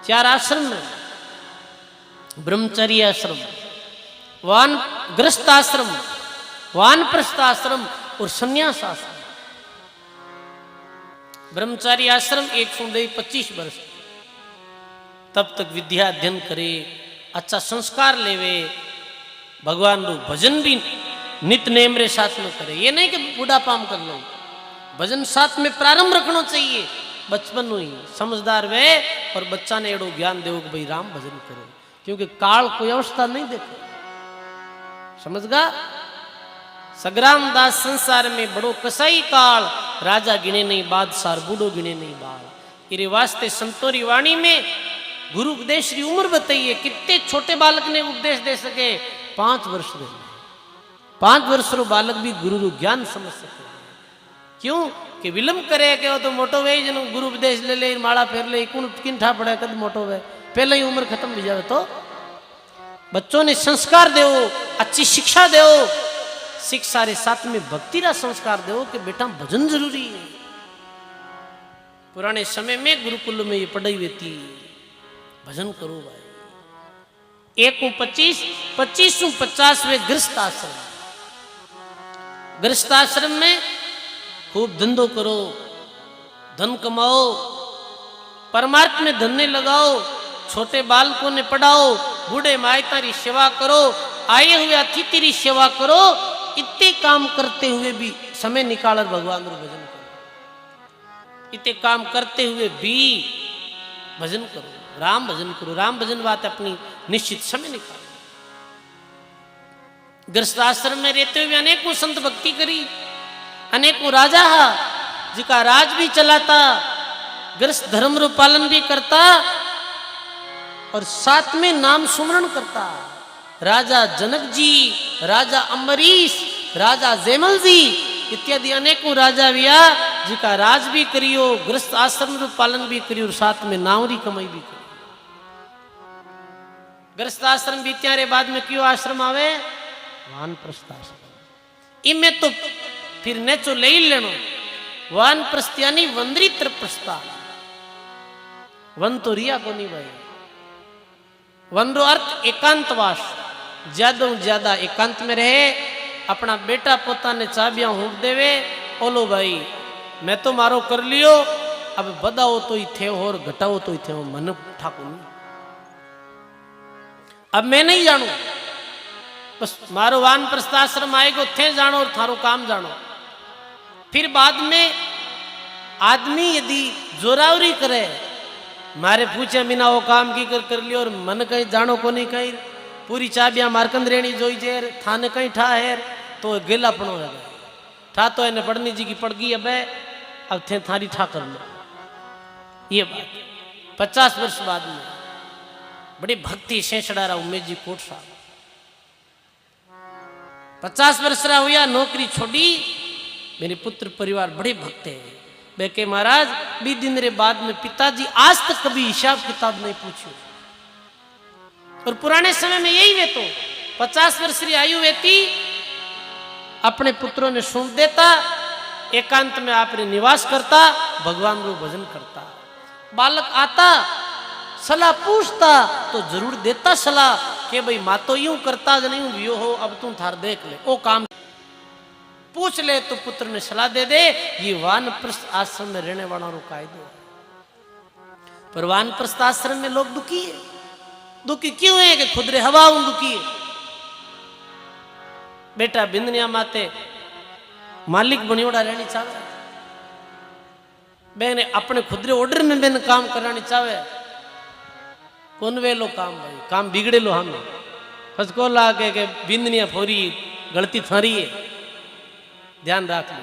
चार आश्रम में, ब्रह्मचर्य आश्रम, वानग्रस्त आश्रम, वानप्रस्थ आश्रम और संन्यास आश्रम। ब्रह्मचारी आश्रम 125 वर्ष, तब तक विद्या अध्ययन करे, अच्छा संस्कार लेवे, भगवान रो भजन भी नित नेम रे साथ में करे। ये नहीं कि बुढ़ापा में कर लो, भजन साथ में प्रारंभ रखना चाहिए बचपन ही। समझदार वे और बच्चा ने एड़ो ज्ञान देव कि भाई राम भजन करो, क्योंकि काल कोई अवस्था नहीं देखे। समझगा? सग्राम दास संसार में बड़ो कसाई काल, राजा गिने नहीं बादशाह, बूढ़ो गिने नहीं बाल। इरे वास्ते संतोरी वाणी में गुरु उपदेश की उम्र बताइए। कितने छोटे बालक ने उपदेश दे सके? 5 वर्ष में। 5 वर्ष रो बालक भी गुरु रो ज्ञान समझ सके। क्यों कि विलंब करे कि वो तो मोटो वे जन गुरु उपदेश ले ले, माला फेर ले, किन ठा पड़े कद मोटो वे, पहले ही उम्र खत्म हो जाए। तो बच्चों ने संस्कार दो, अच्छी शिक्षा दो, शिक्षा रे साथ में भक्ति रा संस्कार दो कि बेटा भजन जरूरी है। पुराने समय में गुरुकुल में ये पढ़ाई होती, भजन करो भाई। 1-25, 25-50वें गृहस्थ आश्रम। गृहस्थ आश्रम में खूब धंधो करो, धन कमाओ, परमार्थ में धन ने लगाओ, छोटे बालकों ने पढ़ाओ, बूढ़े मायता री सेवा करो, आए हुए अतिथि री सेवा करो। इतने काम करते हुए भी समय निकाल भगवान रो भजन करो। इतने काम करते हुए भी भजन करो, राम भजन करो। राम भजन बात अपनी निश्चित समय निकालो। गृहस्थ आश्रम में रहते हुए अनेकों संत भक्ति करी, अनेकों राजा जिका राज भी चलाता, गृहस्थ धर्म रो पालन भी करता और साथ में नाम सुमरण करता। राजा जनक जी, राजा अम्बरीश, राजा जयमल जी इत्यादि अनेकों राजा विया जिका राज भी करियो, गृहस्थ आश्रम रो पालन भी करियो और साथ में नावरी कमाई भी करियो। गृहस्थ आश्रम बीत्यारे बाद में क्यों आश्रम आवे? वानप्रस्थ आश्रम। इनमें तो फिर नेचो ले ही लेनो। वानप्रस्थ यानी वंद्रित्र प्रस्था। वन तो रिया को नहीं भाई। वन रो अर्थ एकांतवास, ज्यादा ज्यादा एकांत में रहे, अपना बेटा पोता ने चाबियां हुक देवे, ओलो भाई मैं तो मारो कर लियो, अब बदाओ तो ही थे और घटाओ तो ही थे, मन ठाकुर नहीं, अब मैं नहीं जानू, बस मारो वानप्रस्थ आश्रम आएगो थे जानो और थारो काम जानो। फिर बाद में आदमी यदि जोरावरी करे, मारे पूछे बिना वो काम की कर लियो और मन कहीं जानो को नहीं, कहीं पूरी चाबियां मारकंद रेणी जोई जेर थाने कहीं ठा है तो गेला पड़ो है ठा तो इन्हें पढ़नी जी की पड़ गई, अब थे थारी ठा कर लो। ये बात 50 वर्ष बाद में बड़ी भक्ति शेषड़ा रहा उमेश जी कोट साहब 50 वर्ष रहा हुआ, नौकरी छोड़ी, मेरे पुत्र परिवार बड़े भक्त है। बेके महाराज 20 दिन रे बाद में पिताजी आज तक कभी हिसाब किताब नहीं पूछो। और पुराने समय में यही वे तो 50 वर्ष की आयु वेती अपने पुत्रों ने सुन देता, एकांत में आपने निवास करता, भगवान को भजन करता। बालक आता सलाह पूछता तो जरूर देता सलाह कि भाई माँ तो यूं करता नहीं यो हो, अब तुम थार देख ले ओ काम पूछ ले तो पुत्र ने सलाह दे दे। ये वानप्रस्थ आश्रम में रहने वालों का कायदो है। पर वानप्रस्थ आश्रम में लोग दुखी है। दुखी क्यों है कि खुद रे हवा दुखी है। बेटा बिंदनिया माते मालिक बनियोड़ा रहनी चाहे, मैंने अपने खुद रे ऑर्डर में मैंने काम करानी चाहे, कौन वे लो काम भाई काम बिगड़े लो हमें फसको ला के बिंदनिया फोरी गलती थारी है, ध्यान रख लो।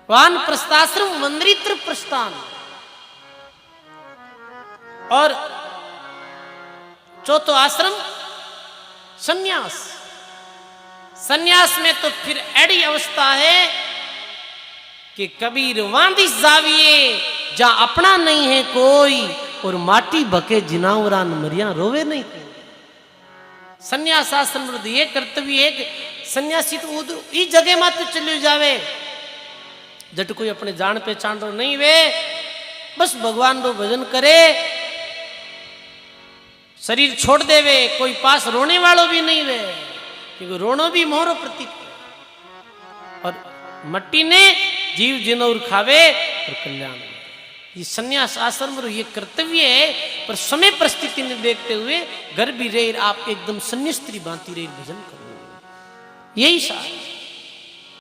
वानप्रस्थ आश्रम वंद्रित्र प्रस्थान और चौथो आश्रम सन्यास। सन्यास में तो फिर ऐडी अवस्था है कि कबीर वांदिस जाविए जहां अपना नहीं है कोई और माटी भके जिनावरान मरिया रोवे नहीं कोई। सन्यास आश्रम ये कर्तव्य है कि सन्यासी तो इस जगह माते चले जावे जट कोई अपने जान पहचान रो नहीं वे, बस भगवान रो भजन करे शरीर छोड़ देवे, कोई पास रोने वालों भी नहीं रहे, क्योंकि रोनो भी मोहरो प्रतीक है। और मट्टी ने जीव जिनौर खावे और कल्याण हो। ये संन्यास आश्रम रो ये कर्तव्य है, पर समय परिस्थिति ने देखते हुए घर भी रहे आप एकदम संन्यास्त्री भांति रहे भजन करो, यही सार।